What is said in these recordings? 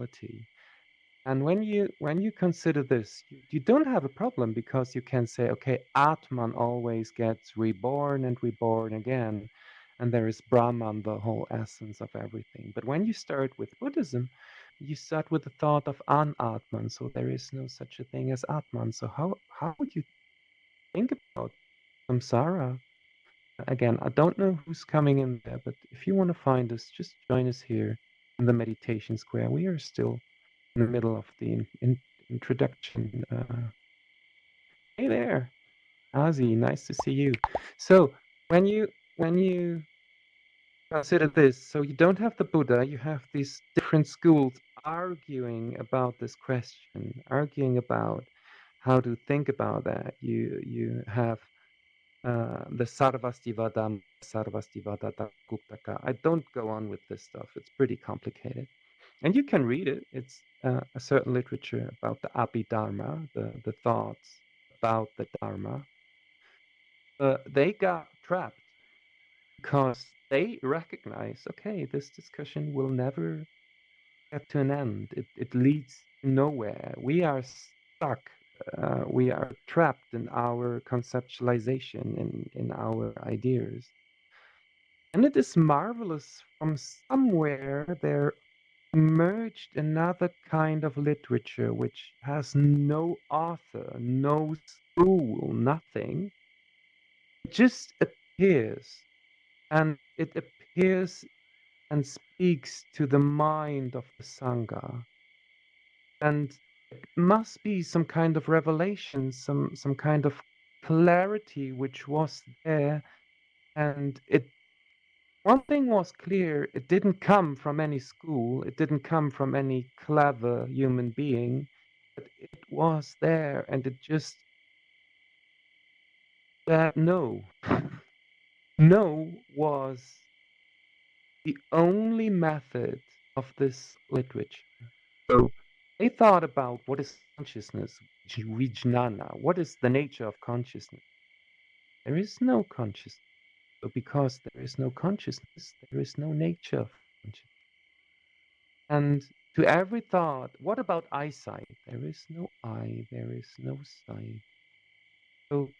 reality. And when you consider this, you don't have a problem because you can say, okay, Atman always gets reborn and reborn again, and there is Brahman, the whole essence of everything. But when you start with Buddhism, you start with the thought of Anatman, so there is no such a thing as Atman. So how would you think about samsara? Again, I don't know who's coming in there, but if you want to find us, just join us here in the meditation square. We are still in the middle of the introduction. Hey there, Ozzy, nice to see you. So when you consider this, so you don't have the Buddha, you have these different schools arguing about this question, arguing about how to think about that. You have the Sarvastivada, Sarvastivada Guptaka. I don't go on with this stuff. It's pretty complicated. And you can read it. It's a certain literature about the Abhidharma, the thoughts about the Dharma. They got trapped because they recognize, okay, this discussion will never get to an end. It leads to nowhere. We are stuck. We are trapped in our conceptualization, in our ideas. And it is marvelous from somewhere there emerged another kind of literature which has no author, no school, nothing. It just appears, and it appears and speaks to the mind of the Sangha. And it must be some kind of revelation, some kind of clarity which was there. And one thing was clear, it didn't come from any school, it didn't come from any clever human being, but it was there and it just said no. No was the only method of this literature. So they thought about what is consciousness, vijnana, what is the nature of consciousness. There is no consciousness. So because there is no consciousness, there is no nature of consciousness. And to every thought, what about eyesight? There is no eye, there is no sight. So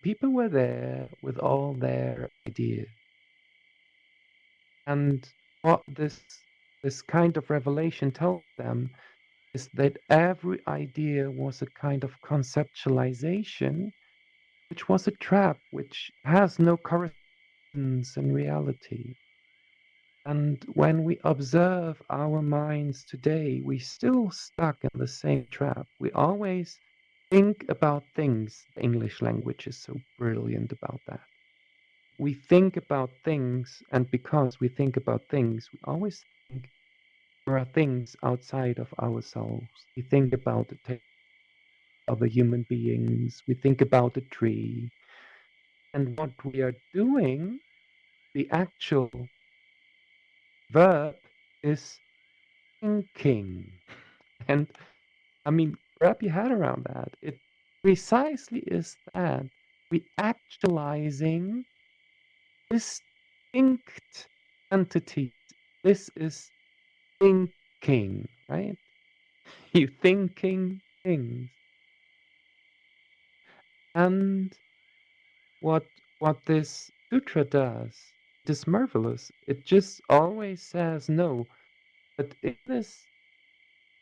people were there with all their ideas. And what this kind of revelation told them is that every idea was a kind of conceptualization, which was a trap, which has no correspondence in reality. And when we observe our minds today, we still stuck in the same trap. We always think about things. The English language is so brilliant about that. We think about things, and because we think about things, we always think there are things outside of ourselves. We think about the other human beings. We think about a tree. And what we are doing, the actual verb is thinking. And I mean, wrap your head around that. It precisely is that we actualizing distinct entities. This is thinking, right? You thinking things. And what what this sutra does, it is marvelous. It just always says no. But in this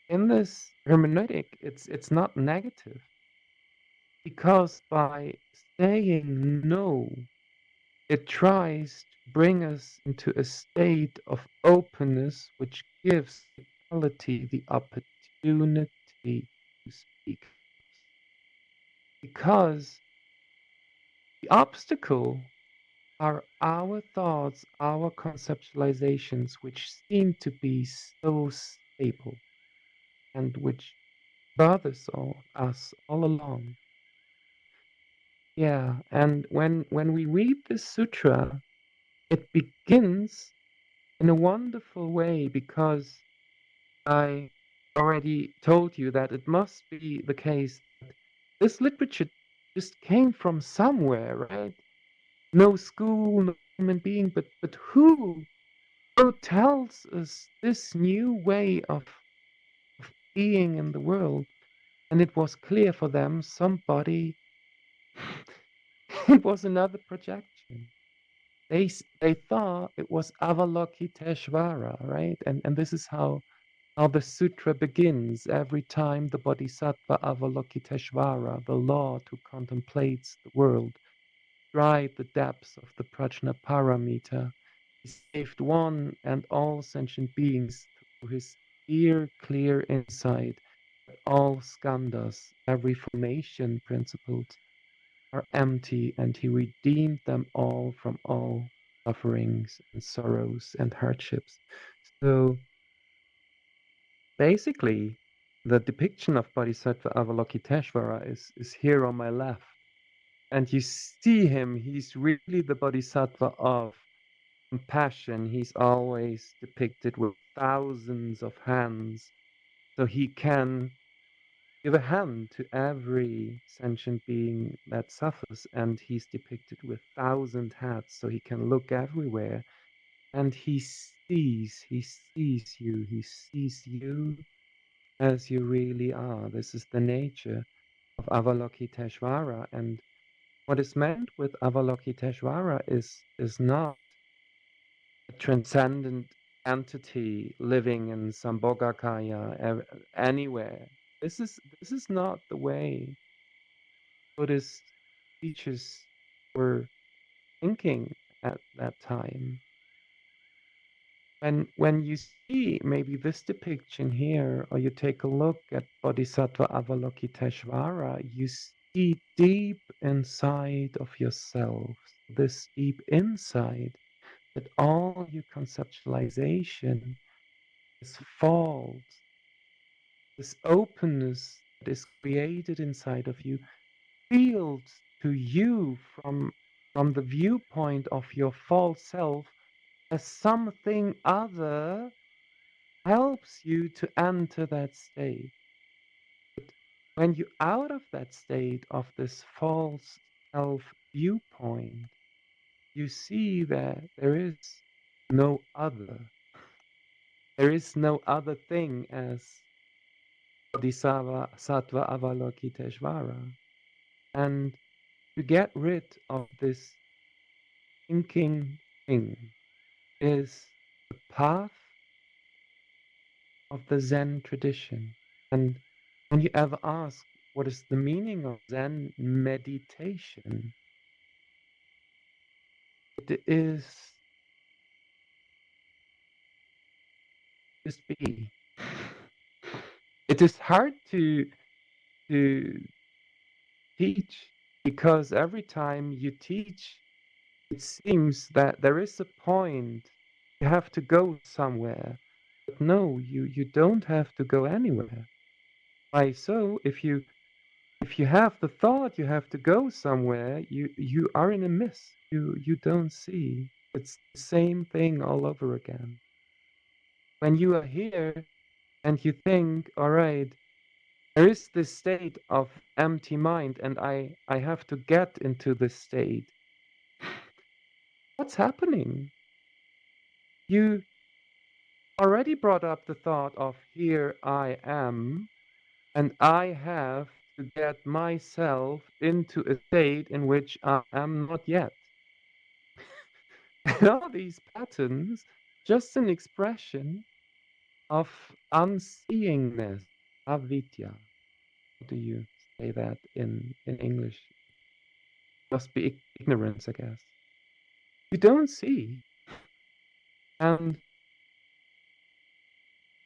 hermeneutic, it's not negative. Because by saying no, it tries to bring us into a state of openness which gives totality the opportunity to speak. Because the obstacle are our thoughts, our conceptualizations, which seem to be so stable and which bothers us all along. Yeah, and when we read this sutra, it begins in a wonderful way because I already told you that it must be the case that this literature just came from somewhere, right? No school, no human being, but who? So tells us this new way of being in the world, and it was clear for them somebody it was another projection. They thought it was Avalokiteshvara, right? And this is how the sutra begins every time the Bodhisattva Avalokiteshvara, the Lord who contemplates the world, tried the depths of the Prajna Paramita. He saved one and all sentient beings through his clear insight that all skandhas, every formation principles, are empty, and he redeemed them all from all sufferings and sorrows and hardships. So basically, the depiction of Bodhisattva Avalokiteshvara is here on my left. And you see him, he's really the Bodhisattva of compassion. He's always depicted with thousands of hands. So he can give a hand to every sentient being that suffers. And he's depicted with 1,000 hats. So he can look everywhere. And he sees you as you really are. This is the nature of Avalokiteshvara. And what is meant with Avalokiteshvara is not a transcendent entity living in Sambhogakaya anywhere. This is not the way Buddhist teachers were thinking at that time. When you see maybe this depiction here, or you take a look at Bodhisattva Avalokiteshvara, you see deep inside of yourself, this deep insight, that all your conceptualization is false. This openness that is created inside of you feels to you from the viewpoint of your false self as something other helps you to enter that state. But when you're out of that state of this false self viewpoint, you see that there is no other. There is no other thing as Bodhisattva Sattva Avalokiteshvara. And to get rid of this thinking thing is the path of the Zen tradition. And when you ever ask what is the meaning of Zen meditation, it is just be. It is hard to teach because every time you teach, it seems that there is a point you have to go somewhere. But no, you don't have to go anywhere. Why so? If you have the thought you have to go somewhere, you are in a mist. You don't see. It's the same thing all over again. When you are here and you think, all right, there is this state of empty mind and I have to get into this state. What's happening? You already brought up the thought of here I am, and I have to get myself into a state in which I am not yet. And all these patterns, just an expression of unseeingness, avidya. How do you say that in English? Must be ignorance, I guess. You don't see. And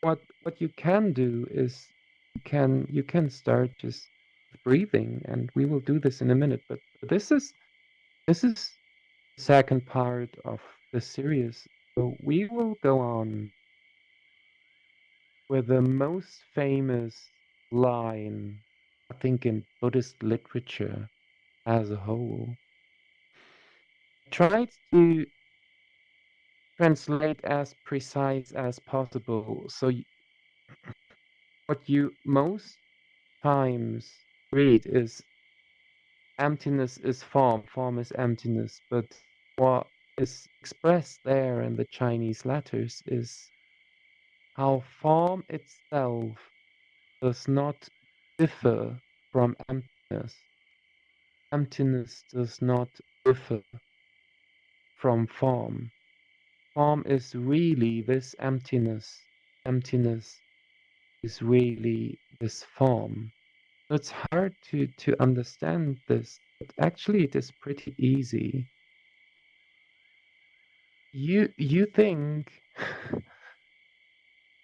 what you can do is you can start just breathing, and we will do this in a minute. But this is the second part of the series. So we will go on with the most famous line, I think, in Buddhist literature as a whole. Try to translate as precise as possible. So what you most times read is emptiness is form, form is emptiness. But what is expressed there in the Chinese letters is how form itself does not differ from emptiness. Emptiness does not differ from form. Form is really this emptiness. Emptiness is really this form. So it's hard to understand this, but actually it is pretty easy. You think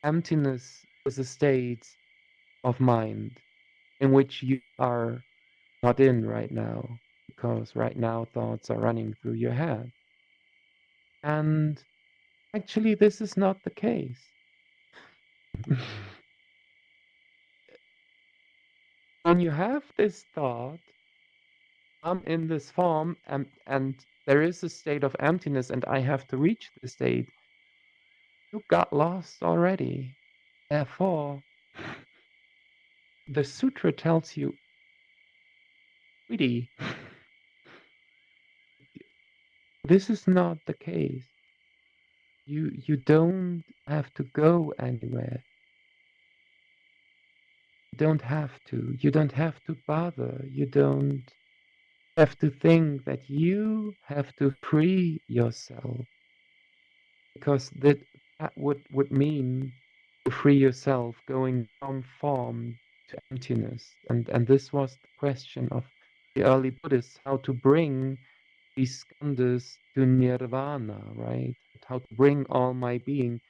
emptiness is a state of mind in which you are not in right now, because right now thoughts are running through your head. And actually, this is not the case. When you have this thought, I'm in this form, and there is a state of emptiness, and I have to reach the state, you got lost already. Therefore, the sutra tells you, sweetie, this is not the case. You don't have to go anywhere. You don't have to. You don't have to bother. You don't have to think that you have to free yourself, because that would mean to free yourself going from form to emptiness. And this was the question of the early Buddhists, how to bring these skandhas to nirvana, right? How to bring all my being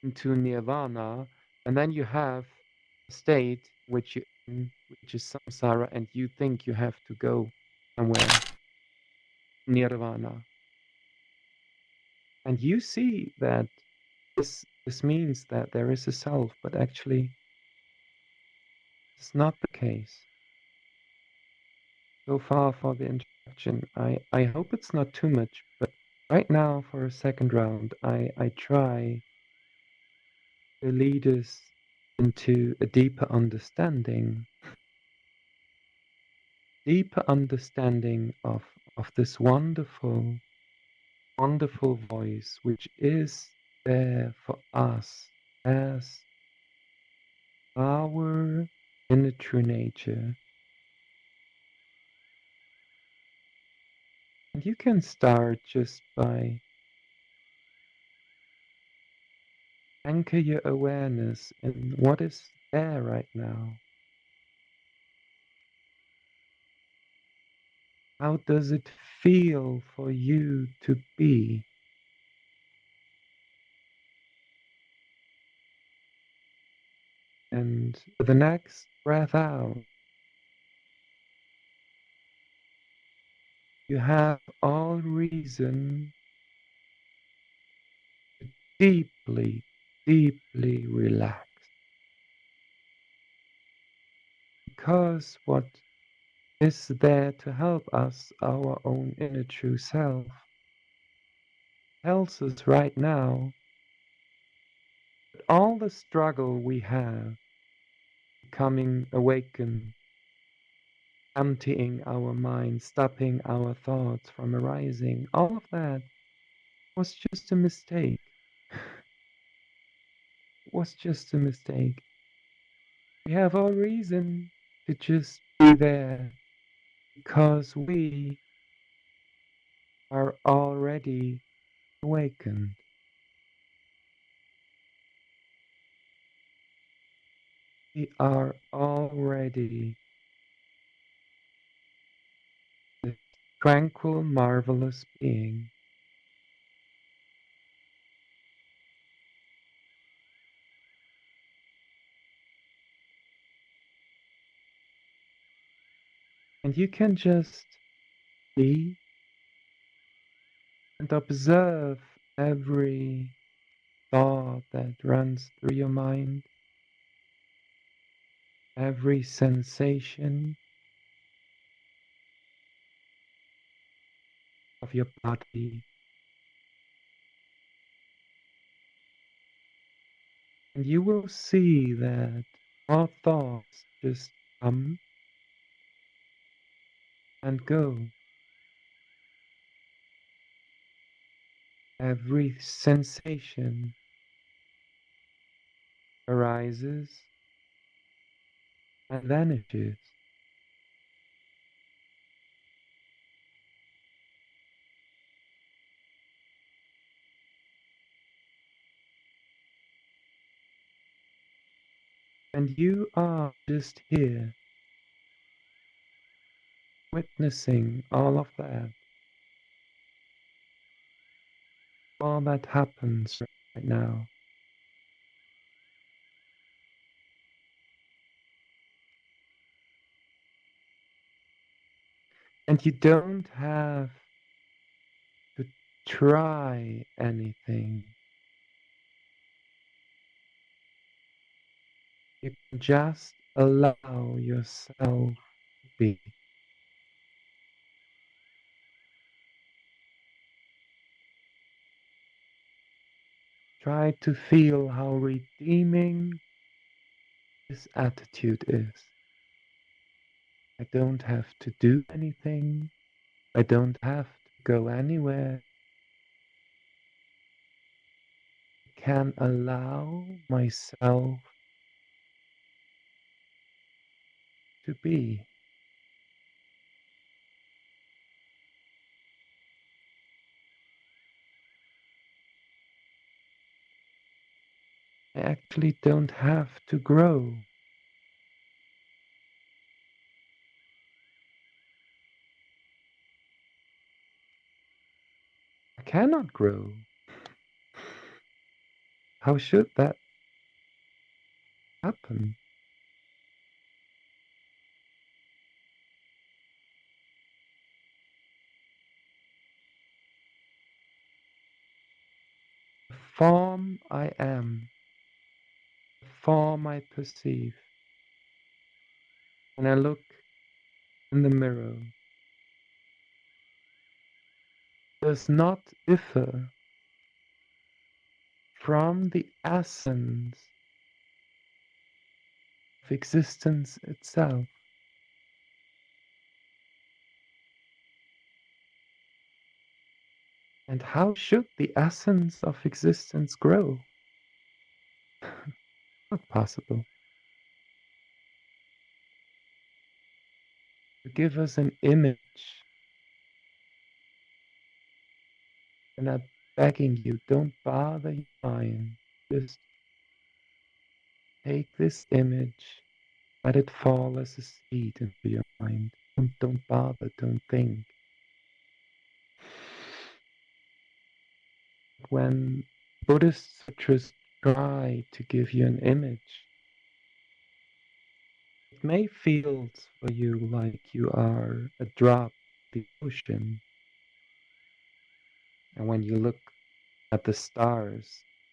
into nirvana, and then you have a state which which is samsara, and you think you have to go somewhere, nirvana, and you see that this means that there is a self, but actually it's not the case. So far for the introduction. I hope it's not too much, but right now for a second round, I try to lead us into a deeper understanding of this wonderful, wonderful voice which is there for us as our inner true nature. And you can start just by anchor your awareness in what is there right now. How does it feel for you to be? And with the next breath out, you have all reason to deeply, deeply relax. Because what is there to help us, our own inner true self, tells us right now that all the struggle we have, becoming awakened, emptying our mind, stopping our thoughts from arising, all of that was just a mistake. Was just a mistake. We have all reason to just be there because we are already awakened. We are already the tranquil, marvelous being. And you can just be and observe every thought that runs through your mind, every sensation of your body. And you will see that all thoughts just come and go. Every sensation arises and vanishes. And you are just here, witnessing all that happens right now. And you don't have to try anything. You can just allow yourself to be. Try to feel how redeeming this attitude is. I don't have to do anything. I don't have to go anywhere. I can allow myself to be. I actually don't have to grow. I cannot grow. How should that happen? The form I am, the form I perceive, when I look in the mirror, does not differ from the essence of existence itself. And how should the essence of existence grow? Not possible. To give us an image, and I'm begging you, don't bother your mind. Just take this image, let it fall as a seed into your mind. Don't bother, don't think. When Buddhist sutras try to give you an image, it may feel for you like you are a drop in the ocean. And when you look at the stars,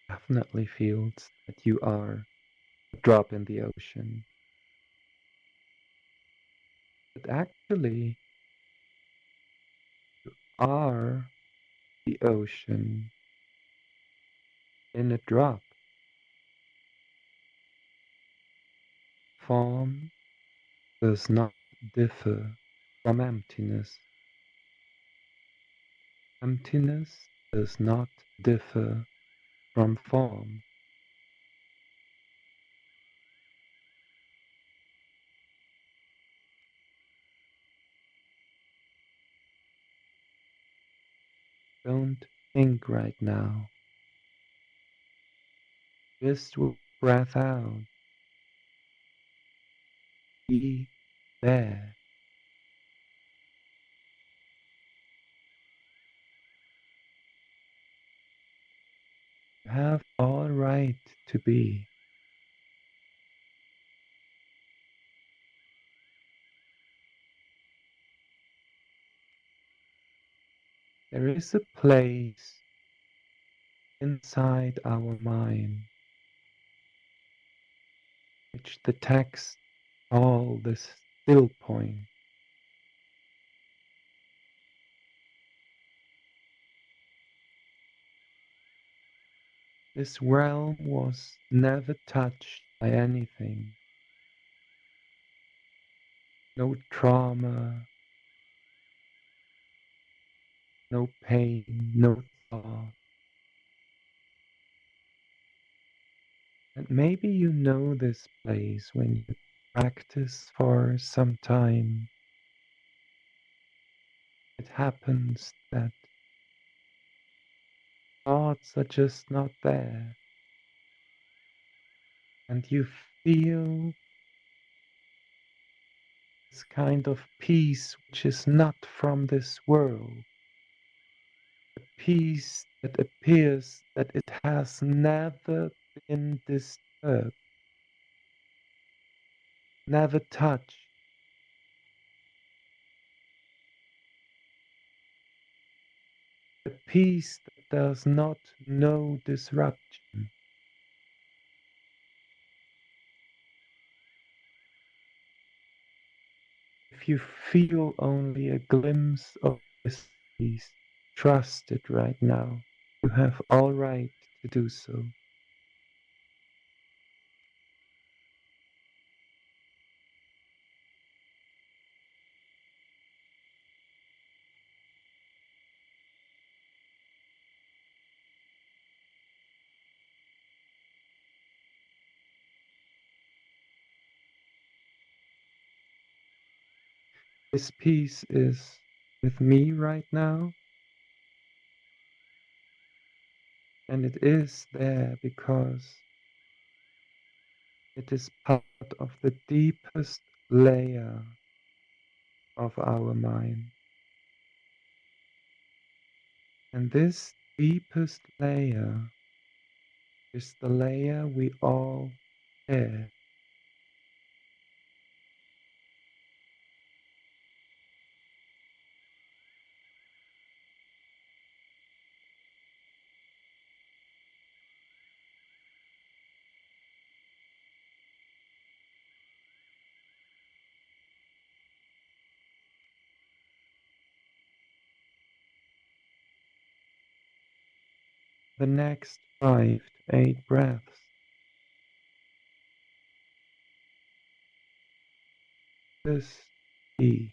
it definitely feels that you are a drop in the ocean. But actually, you are the ocean in a drop. Form does not differ from emptiness. Emptiness does not differ from form. Don't think right now. Just breath out. Be there. You have all right to be. There is a place inside our mind which the text call the still point. This realm was never touched by anything. No trauma, no pain, no thought. And maybe you know this place when you practice for some time. It happens that thoughts are just not there, and you feel this kind of peace which is not from this world, a peace that appears that it has never been disturbed, never touched, a peace that does not know disruption. If you feel only a glimpse of this peace, trust it right now. You have all right to do so. This peace is with me right now, and it is there because it is part of the deepest layer of our mind. And this deepest layer is the layer we all share. The next 5 to 8 breaths, this key.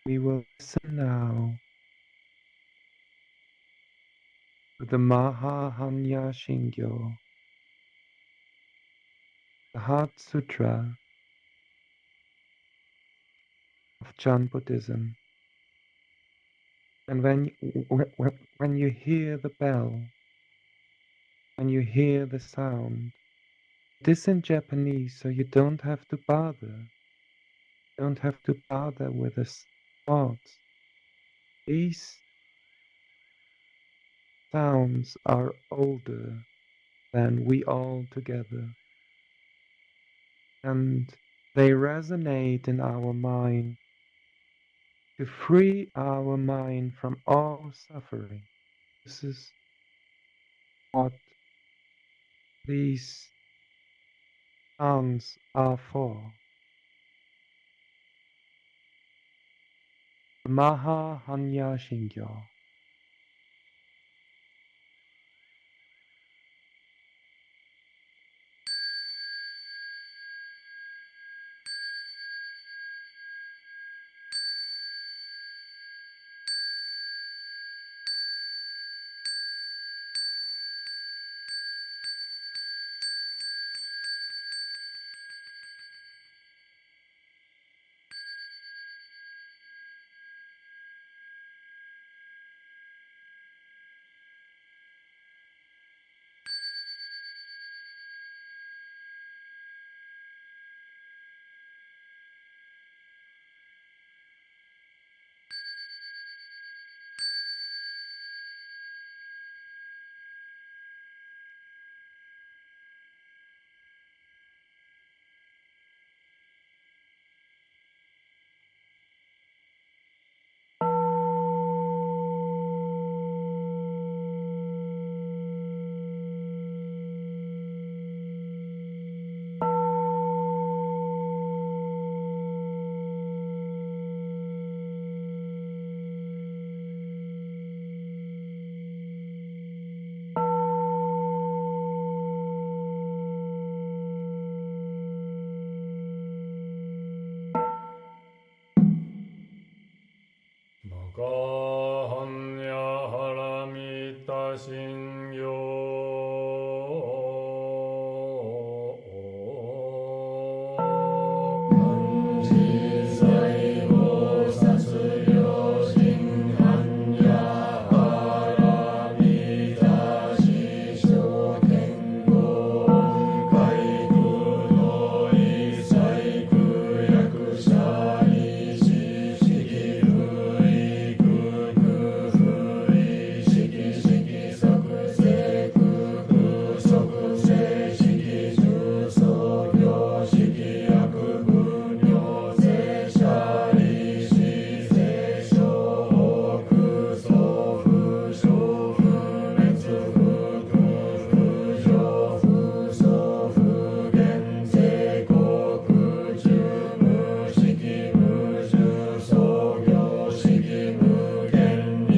We will listen now to the Mahahanya Shingyo, the Heart Sutra of Chan Buddhism. And when you hear the bell, when you hear the sound, it is in Japanese, so you don't have to bother. Don't have to bother with the thoughts. These sounds are older than we all together, and they resonate in our mind to free our mind from all suffering. This is what these sounds are for. Maha Hanya Shingyo. 信行自在菩薩両親般若波羅蜜多師匠天後海空の一切空薬者一式不意空空不意識識即世空空即世識重創業式薬分業税者利子税小空祖不小不滅不空不上不相不減税国中無式無重創業式無限に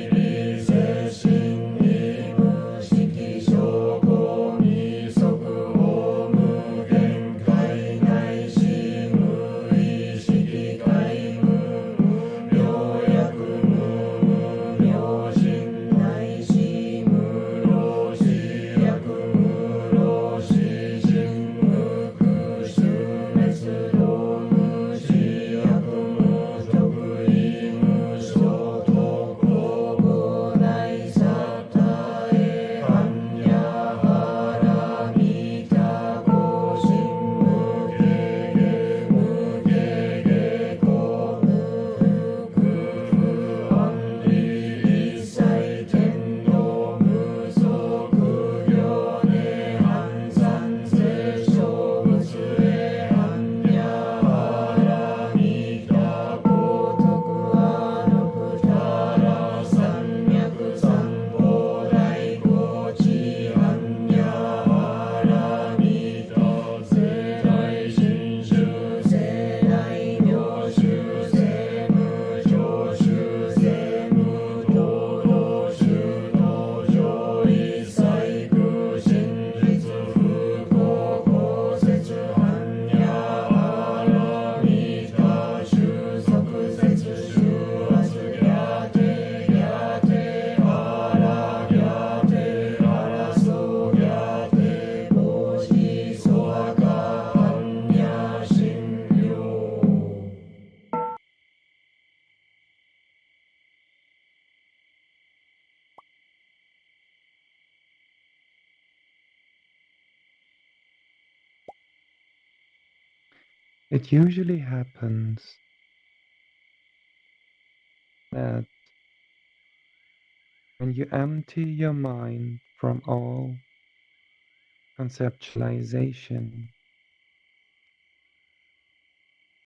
理性心に無式証拠に即法無限界内し無意識界無無明薬無無明心内し無老死薬無老死人無空襲滅道無死薬無得意無所得公母内サタエ般若波羅蜜多高深無下下無下下公無空不安理一切天道無足行涅槃三世小仏へ般若波羅蜜多高徳あるくたら三脈三宝大高知般若波羅蜜多世代真宗世代妙宗世無常宗世無道道宗道場一切空真実不公公説般若波羅蜜多収束説収圧ギャテギャテアラギャテアラソギャテボシソアカ般若心経 It usually happens that when you empty your mind from all conceptualization,